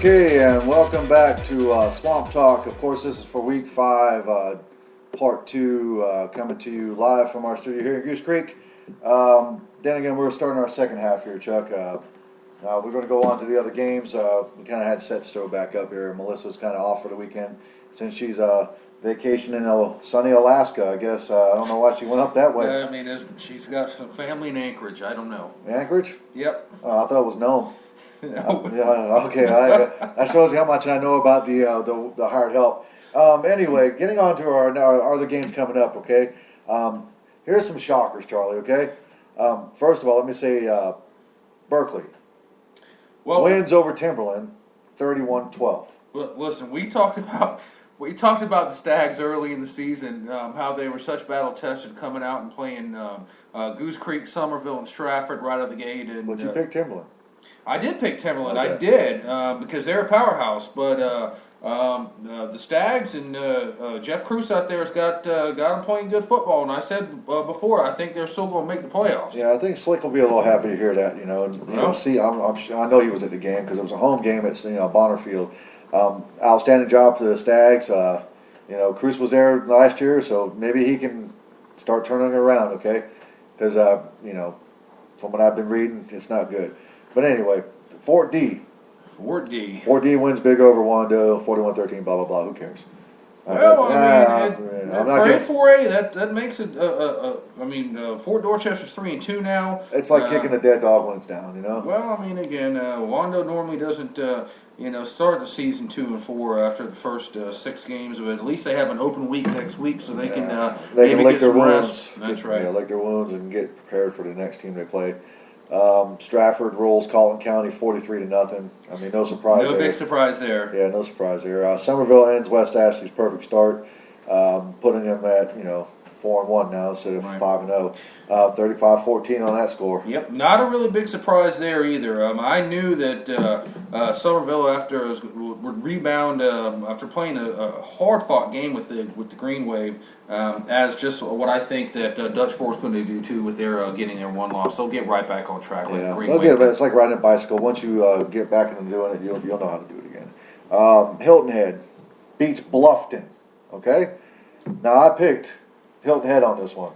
Okay, and welcome back to Swamp Talk. Of course, this is for Week 5, Part 2, coming to you live from our studio here in Goose Creek. Then again, we're starting our second half here, Chuck. We're going to go on to the other games. We kind of had to set the stove back up here. Melissa's kind of off for the weekend since she's vacationing in sunny Alaska, I guess. I don't know why she went up that way. I mean, she's got some family in Anchorage. I don't know. Anchorage? Yep. I thought it was Nome. No. Yeah, okay. That shows you how much I know about the hired help. Anyway, getting on to our other games coming up, okay? Here's some shockers, Charlie, okay? First of all, let me say Berkeley wins over Timberland 31-12. Listen, we talked about the Stags early in the season, how they were such battle-tested coming out and playing Goose Creek, Somerville, and Stratford right out of the gate. But you picked Timberland. I did pick Timberland. Okay. I did because they're a powerhouse. But the Stags and Jeff Cruz out there has got them playing good football. And I said before, I think they're still going to make the playoffs. Yeah, I think Slick will be a little happy to hear that. I know he was at the game because it was a home game at Bonner Field. Outstanding job for the Stags. Cruz was there last year, so maybe he can start turning it around. Okay, because from what I've been reading, it's not good. But anyway, Fort D wins big over Wando, 41-13, blah, blah, blah. Who cares? Well, for 4A, that makes it, Fort Dorchester's 3-2 now. It's like kicking a dead dog when it's down, you know? Well, I mean, again, Wando normally doesn't, start the season 2-4 after the first 6 games, but at least they have an open week next week so they can maybe lick get their some wounds. rest. That's right. Yeah, lick their wounds and get prepared for the next team they play. Stratford rolls Colton County 43-0. I mean, no surprise there. No big surprise there. Yeah, no surprise there. Somerville ends West Ashley's perfect start, putting them at 4-1 now instead of 5-0. 35-14 on that score. Yep, not a really big surprise there either. I knew that Somerville would rebound after playing a hard-fought game with the Green Wave, as just what I think that Dutch Fork's going to do too with their getting their one loss. They'll get right back on track with Green Wave. It's like riding a bicycle. Once you get back into doing it, you'll know how to do it again. Hilton Head beats Bluffton. Okay, now I picked Hilton Head on this one.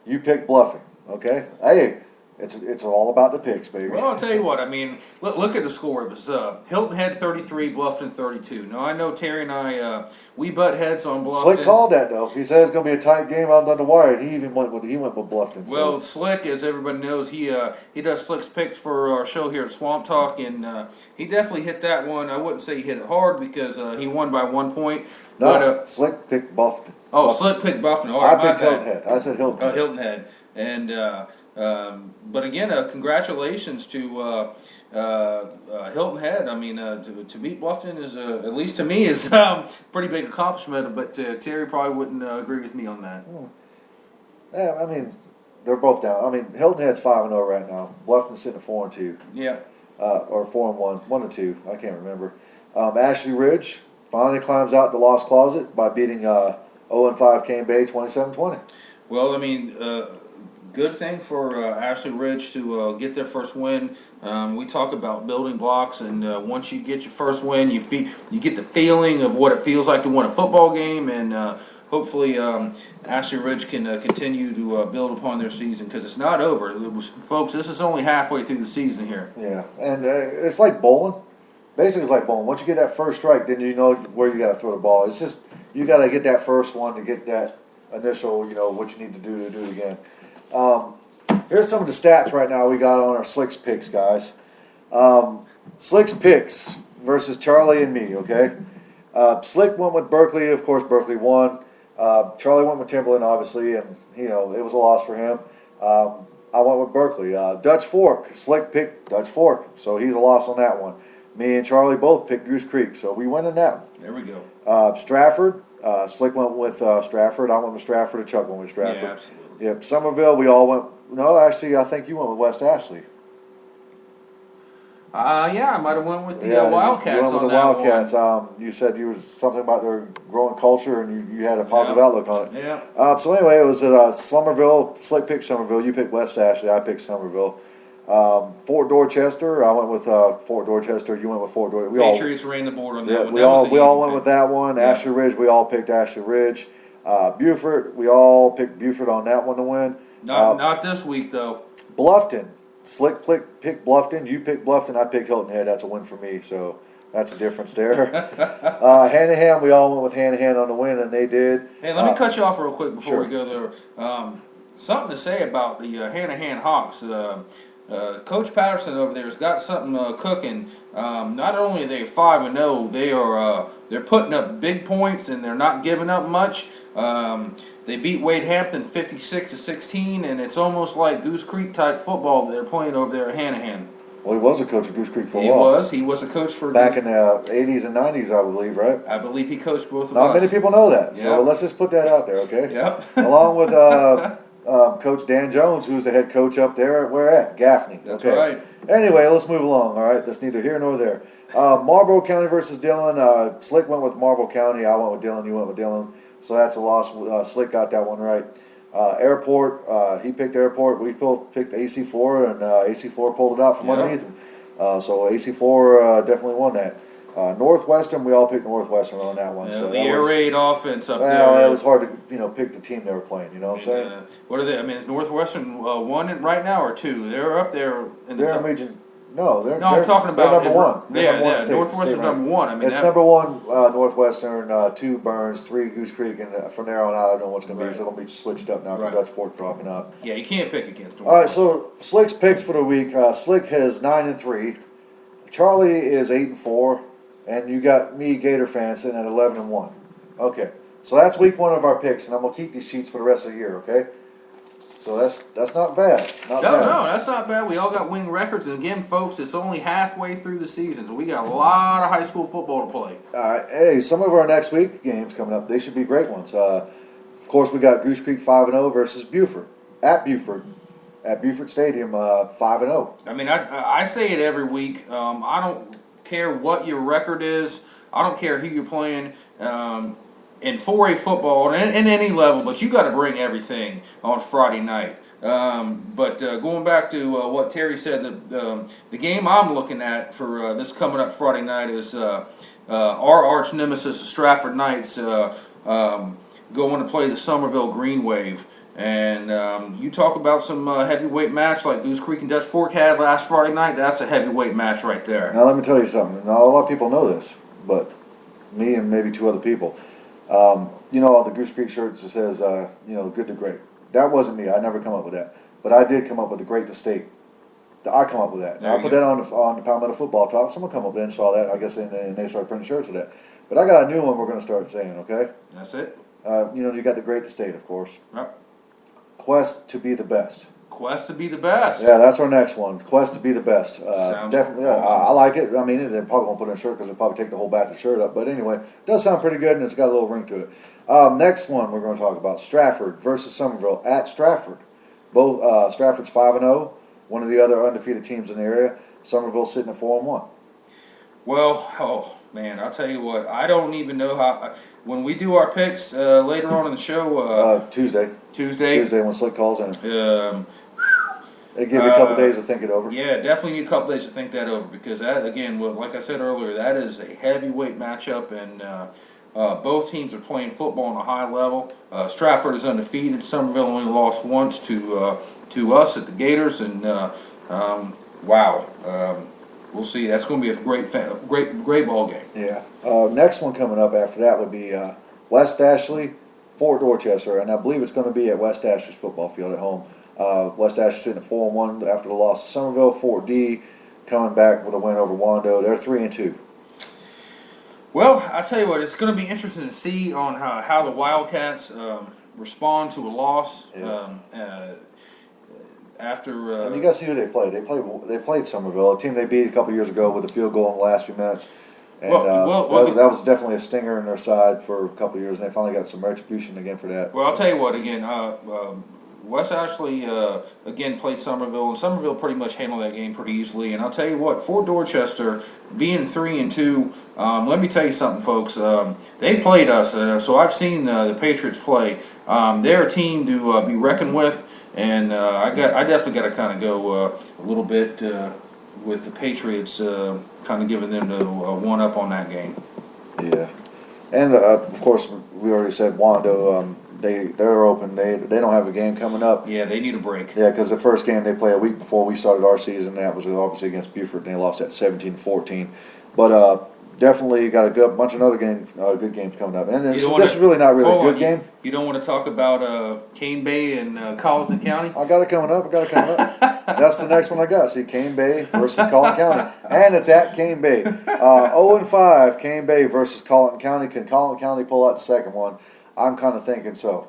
You picked Bluffing, okay? Hey, it's all about the picks, baby. Well, I'll tell you what. I mean, look at the score. It was Hilton Head 33, Bluffton 32. Now I know Terry and I we butt heads on Bluffton. Slick called that though. He said it's going to be a tight game out on the wire, and he went with Bluffton. Well, Slick, as everybody knows, he does Slick's picks for our show here at Swamp Talk, and he definitely hit that one. I wouldn't say he hit it hard because he won by 1 point. No, Slick picked Bluffton. Oh, Slick picked Bluffton. I picked Hilton Head. I said Hilton Head. Oh, Hilton Head. And but again, congratulations to Hilton Head. I mean, to beat Bluffton is at least to me is pretty big accomplishment. But Terry probably wouldn't agree with me on that. Yeah, I mean, they're both down. I mean, Hilton Head's 5-0 right now. Bluffton's sitting at 4-2. Yeah. Or 4-1, 1-2. I can't remember. Ashley Ridge finally climbs out the lost closet by beating 0-5 Cane Bay 27-20. Well, I mean, good thing for Ashley Ridge to get their first win. We talk about building blocks, and once you get your first win, you get the feeling of what it feels like to win a football game, and hopefully Ashley Ridge can continue to build upon their season because it's not over. Folks, this is only halfway through the season here. Yeah, and it's like bowling. Basically, it's like bowling. Once you get that first strike, then you know where you got to throw the ball. It's just you got to get that first one to get that initial, what you need to do it again. Here's some of the stats right now we got on our Slick's picks, guys. Slick's picks versus Charlie and me, okay? Slick went with Berkeley. Of course, Berkeley won. Charlie went with Timberland, obviously, and, it was a loss for him. I went with Berkeley. Dutch Fork. Slick picked Dutch Fork, so he's a loss on that one. Me and Charlie both picked Goose Creek, so we win in that one. There we go. Stratford. Slick went with Stratford. I went with Stratford, and Chuck went with Stratford. Yeah, absolutely. Yep. Somerville, we all went. No, actually, I think you went with West Ashley. Yeah, I might have went with the Wildcats. You went with the Wildcats. You said you was something about their growing culture, and you had a positive outlook on it. Yeah. So anyway, it was Somerville. Slick picked Somerville. You picked West Ashley. I picked Somerville. Fort Dorchester, I went with Fort Dorchester. You went with Fort Dorchester. Patriots ran the board on that one. We That all was an we all easy went pick. with that one. Yeah. Ashley Ridge, we all picked Ashley Ridge. Buford, we all picked Buford on that one to win. Not this week though. Bluffton, Slick picked Bluffton. You picked Bluffton. I picked Hilton Head. That's a win for me. So that's a difference there. Hanahan, we all went with Hanahan on the win, and they did. Hey, let me cut you off real quick before Sure. we go there. Something to say about the Hanahan Hawks. Coach Patterson over there has got something cooking. Not only are they 5-0, they're putting up big points and they're not giving up much. They beat Wade Hampton 56-16, and it's almost like Goose Creek type football that they're playing over there at Hanahan. Well, he was a coach at Goose Creek for a while. He was a coach for Back in the 80s and 90s, I believe, right? I believe he coached both of Not us. many people know that, so Yep. let's just put that out there, okay? Yep. Along with Coach Dan Jones, who's the head coach up there. Where at? Gaffney. That's okay. right. Anyway, let's move along. All right, that's neither here nor there. Marlboro County versus Dillon. Slick went with Marlboro County. I went with Dillon. You went with Dillon. So that's a loss. Slick got that one right. Airport. He picked Airport. We both picked AC4, and AC4 pulled it out from Yep. underneath him. So AC4 definitely won that. Northwestern. We all picked Northwestern on that one. Yeah, so the that air was, raid offense up well, there. it was hard to pick the team they were playing. You know what I'm saying? What are they? I mean, is Northwestern one right now or two? They're up there in the They're top. in region. No, they're. No, I'm talking they're about number one. They're Yeah, number one yeah. state- Northwestern state ranked. number one. I mean, It's number one Northwestern, 2 Burns, 3 Goose Creek, and from there on out, I don't know what's going to be. It's going to be switched up now because Right. Dutch Fork dropping out. Yeah, you can't pick against. All right, so Slick's picks for the week. Slick has 9-3. Charlie is 8-4, and you got me, Gator fan, sitting at 11-1. Okay, so that's week 1 of our picks, and I'm gonna keep these sheets for the rest of the year. Okay, so that's not bad. Not No, bad. no, that's not bad. We all got winning records, and again, folks, it's only halfway through the season, so we got a lot of high school football to play. All right, hey, some of our next week games coming up. They should be great ones. Of course, we got Goose Creek 5-0 versus Buford at Buford Stadium 5-0. I mean, I say it every week. I don't care what your record is. I don't care who you're playing. In 4A football, and in any level, but you got to bring everything on Friday night. But going back to what Terry said, the game I'm looking at for this coming up Friday night is our arch nemesis, the Stratford Knights, going to play the Somerville Green Wave. And you talk about some heavyweight match like Goose Creek and Dutch Fork had last Friday night. That's a heavyweight match right there. Now let me tell you something. Now a lot of people know this, but me and maybe 2 other people. You know, all the Goose Creek shirts that says, good to great. That wasn't me. I never come up with that. But I did come up with the great to state. I come up with that. There I you put go. that on the Palmetto Football Talk. Someone come up there and saw that, I guess, and they started printing shirts with that. But I got a new one we're going to start saying, okay? That's it. You got the great to state, of course. Yep. Quest to be the best. Quest to be the best. Yeah, that's our next one. Quest to be the best. Sounds Definitely, yeah, awesome. I like it. I mean, they probably won't put it in a shirt because they'll probably take the whole batch of shirt up. But anyway, it does sound pretty good, and it's got a little ring to it. Next one we're going to talk about, Stratford versus Somerville at Stratford. Both Stratford's 5-0, one of the other undefeated teams in the area. Somerville's sitting at 4-1. Well, oh man, I'll tell you what. I don't even know how. When we do our picks later on in the show, Tuesday Tuesday. when Slick calls in. They give you a couple days to think it over. Yeah, definitely need a couple days to think that over because that, again, like I said earlier, that is a heavyweight matchup, and both teams are playing football on a high level. Stratford is undefeated. Somerville only lost once to us at the Gators, and wow, we'll see. That's going to be a great ball game. Yeah. Next one coming up after that would be West Ashley, Fort Dorchester, and I believe it's going to be at West Ashley's football field at home. West Ashley sitting at 4-1 after the loss to Somerville. Fort D coming back with a win over Wando. They're 3-2. Well, I tell you what, it's going to be interesting to see on how the Wildcats respond to a loss. Yeah. After And you got to see who they played. They played Somerville, a team they beat a couple years ago with a field goal in the last few minutes. And that was definitely a stinger in their side for a couple of years, and they finally got some retribution again for that. Well, I'll tell you what. Again, West Ashley again played Somerville, and Somerville pretty much handled that game pretty easily. And I'll tell you what, Fort Dorchester being 3-2, let me tell you something, folks. They played us, so I've seen the Patriots play. They're a team to be reckoned with, and I definitely got to kind of go a little bit with the Patriots, kind of giving them the one up on that game. Yeah, and of course we already said Wando. They're open. They don't have a game coming up. Yeah, they need a break. Yeah, because the first game they play a week before we started our season. That was obviously against Buford, and they lost at 17-14. But definitely got a bunch of other good games coming up. And this is really not really a good game. You don't want to talk about Cane Bay and Colleton County? I got it coming up. That's the next one I got. See, Cane Bay versus Colleton County. And it's at Cane Bay. 0-5, Cane Bay versus Colleton County. Can Colleton County pull out the second one? I'm kind of thinking so.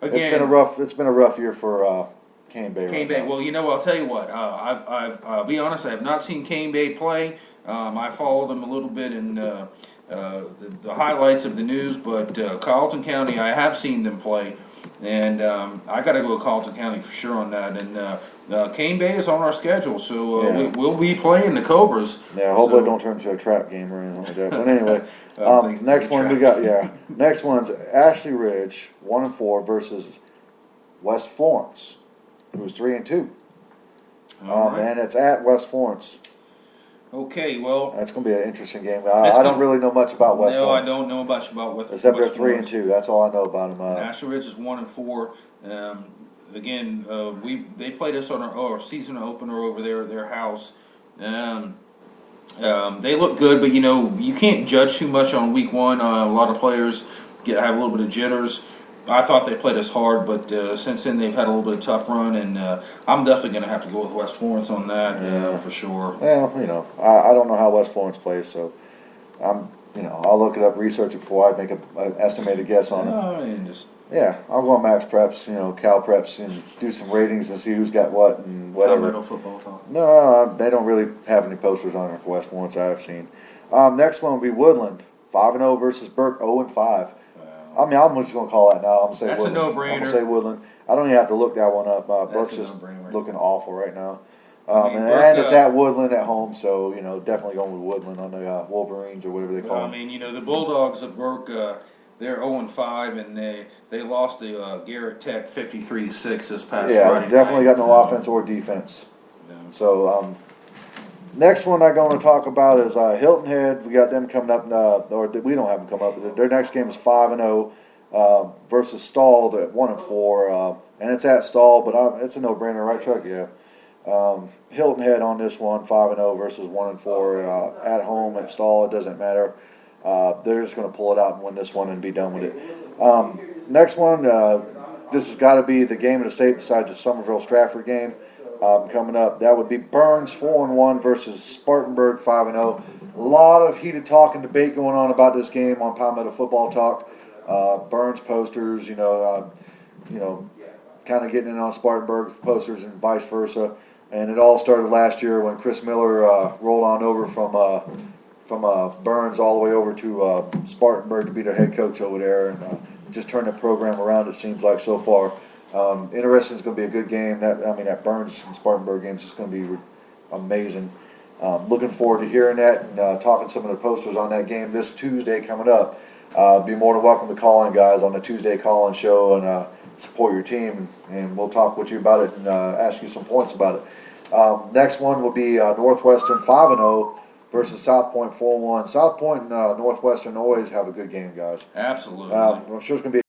Again, it's been a rough year for Cane Bay. Cane Bay. Well, I'll tell you what. I'll be honest. I have not seen Cane Bay play. I followed them a little bit in the highlights of the news, but Colleton County, I have seen them play, and I got to go to Colleton County for sure on that. And Cane Bay is on our schedule, so we'll be playing the Cobras. Yeah, hopefully it don't turn into a trap game or anything like that. But anyway, next one we got. Yeah, next one's Ashley Ridge 1-4 versus West Florence, who's 3-2. And it's at West Florence. Okay, well, that's going to be an interesting game. I don't really know much about West Florence. No, I don't know much about West Florence. Except they're 3-2. That's all I know about them. Ashley Ridge is 1-4. Again, they played us on our season opener over there at their house. They look good, but you can't judge too much on week one. A lot of players have a little bit of jitters. I thought they played us hard, but since then they've had a little bit of tough run, and I'm definitely going to have to go with West Florence on that for sure. Well, I don't know how West Florence plays, so I'll look it up, research it before I make an estimated guess on it. I'll go on Max Preps, Cal Preps, and do some ratings and see who's got what and whatever. Palmetto Football Talk. No, they don't really have any posters on it for West Florence I've seen. Next one will be Woodland, 5-0 versus Burke, 0-5. I'm just going to call that now. I'm going to say That's Woodland. a no-brainer. I'm going to say Woodland. I don't even have to look that one up. Burke's just looking awful right now. And it's at Woodland at home, so, definitely going with Woodland on the Wolverines or whatever they call them. The Bulldogs of Burke, they're 0-5, and they lost to Garrett Tech 53-6 this past Friday. Yeah, definitely got no offense or defense. Yeah. So, next one I'm going to talk about is Hilton Head. We got them coming up, or we don't have them come up. Their next game is 5-0 versus Stall at 1-4, and it's at Stall, but it's a no-brainer, right, Chuck? Yeah. Hilton Head on this one, 5-0 versus 1-4 at home at Stall. It doesn't matter. They're just going to pull it out and win this one and be done with it. Next one, this has got to be the game of the state besides the Somerville-Stratford game. Coming up, that would be Burns 4-1 versus Spartanburg 5-0. A lot of heated talk and debate going on about this game on Palmetto Football Talk. Burns posters, kind of getting in on Spartanburg posters and vice versa. And it all started last year when Chris Miller rolled on over from Burns all the way over to Spartanburg to be their head coach over there, and just turned the program around. It seems like so far. Interesting. It's going to be a good game. That Burns and Spartanburg game is just going to be amazing. Looking forward to hearing that and talking some of the posters on that game this Tuesday coming up. Be more than welcome to call in, guys, on the Tuesday call-in show and support your team, and we'll talk with you about it and ask you some points about it. Next one will be Northwestern 5-0 versus South Point 4-1. South Point and Northwestern always have a good game, guys. Absolutely. I'm sure it's going to be